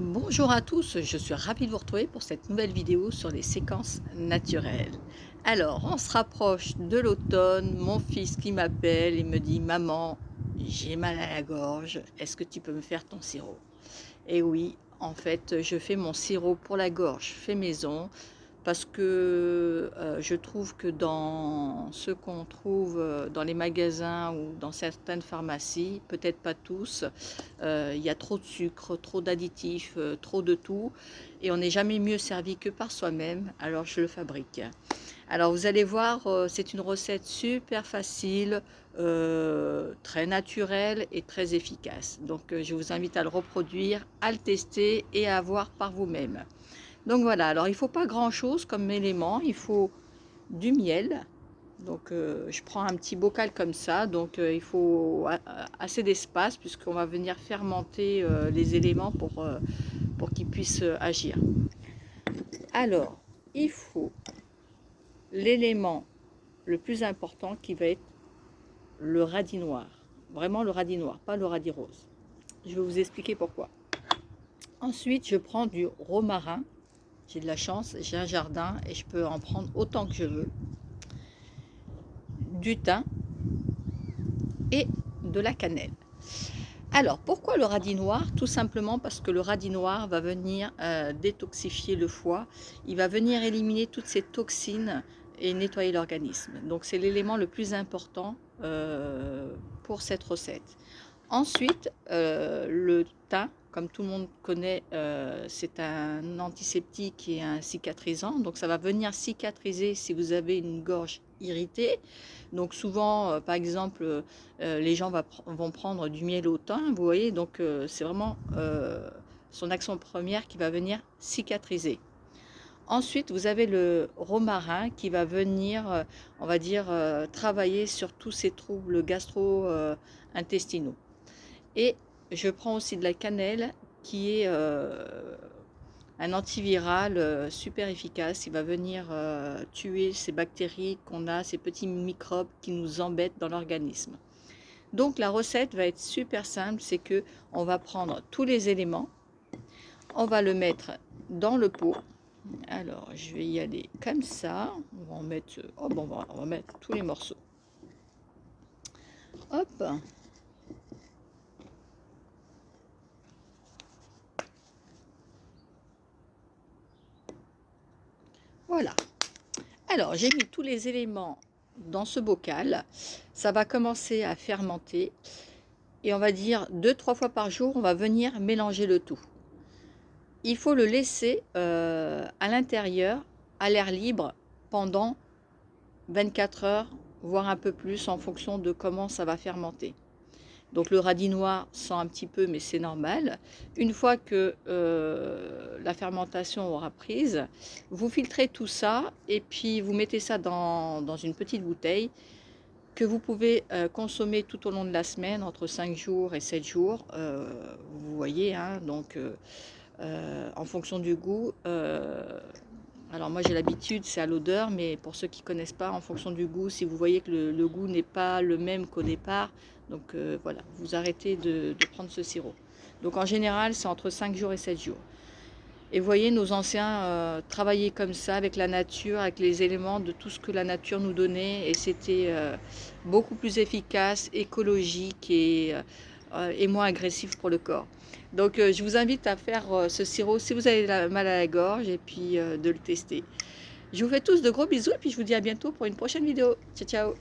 Bonjour à tous, je suis ravie de vous retrouver pour cette nouvelle vidéo sur les séquences naturelles. Alors, on se rapproche de l'automne, mon fils qui m'appelle et me dit: «Maman, j'ai mal à la gorge, est-ce que tu peux me faire ton sirop?» Et oui, en fait, je fais mon sirop pour la gorge fait maison parce que, je trouve que dans ce qu'on trouve, dans les magasins ou dans certaines pharmacies, peut-être pas tous, il y a trop de sucre, trop d'additifs, trop de tout et on n'est jamais mieux servi que par soi-même, alors je le fabrique. Alors vous allez voir, c'est une recette super facile, très naturelle et très efficace. Donc, je vous invite à le reproduire, à le tester et à voir par vous-même. Donc voilà, alors il ne faut pas grand-chose comme élément, il faut du miel. Donc je prends un petit bocal comme ça, donc il faut assez d'espace puisqu'on va venir fermenter les éléments pour qu'ils puissent agir. Alors, il faut l'élément le plus important qui va être le radis noir. Vraiment le radis noir, pas le radis rose. Je vais vous expliquer pourquoi. Ensuite, je prends du romarin. J'ai de la chance, j'ai un jardin et je peux en prendre autant que je veux. Du thym et de la cannelle. Alors, pourquoi le radis noir? Tout simplement parce que le radis noir va venir détoxifier le foie. Il va venir éliminer toutes ces toxines et nettoyer l'organisme. Donc, c'est l'élément le plus important pour cette recette. Ensuite, le thym, comme tout le monde connaît, c'est un antiseptique et un cicatrisant. Donc ça va venir cicatriser si vous avez une gorge irritée. Donc souvent, par exemple, les gens vont prendre du miel au thym, vous voyez. Donc c'est vraiment son action première qui va venir cicatriser. Ensuite, vous avez le romarin qui va venir, on va dire, travailler sur tous ces troubles gastro-intestinaux. Et je prends aussi de la cannelle qui est un antiviral super efficace. Il va venir tuer ces bactéries qu'on a, ces petits microbes qui nous embêtent dans l'organisme. Donc la recette va être super simple, c'est que on va prendre tous les éléments, on va le mettre dans le pot. Alors je vais y aller comme ça. On va en mettre, oh bon, on va mettre tous les morceaux. Hop. Voilà. Alors, j'ai mis tous les éléments dans ce bocal. Ça va commencer à fermenter. Et on va dire 2-3 fois par jour, on va venir mélanger le tout. Il faut le laisser à l'intérieur, à l'air libre, pendant 24 heures, voire un peu plus, en fonction de comment ça va fermenter. Donc le radis noir sent un petit peu, mais c'est normal. Une fois que la fermentation aura prise, vous filtrez tout ça et puis vous mettez ça dans une petite bouteille que vous pouvez consommer tout au long de la semaine, entre 5 jours et 7 jours. Vous voyez, hein, donc en fonction du goût. Alors moi j'ai l'habitude, c'est à l'odeur, mais pour ceux qui ne connaissent pas, en fonction du goût, si vous voyez que le goût n'est pas le même qu'au départ, donc voilà, vous arrêtez de prendre ce sirop. Donc en général, c'est entre 5 jours et 7 jours. Et vous voyez, nos anciens travaillaient comme ça, avec la nature, avec les éléments de tout ce que la nature nous donnait, et c'était beaucoup plus efficace, écologique et moins agressif pour le corps. Donc je vous invite à faire ce sirop si vous avez mal à la gorge et puis de le tester. Je vous fais tous de gros bisous et puis je vous dis à bientôt pour une prochaine vidéo. Ciao ciao.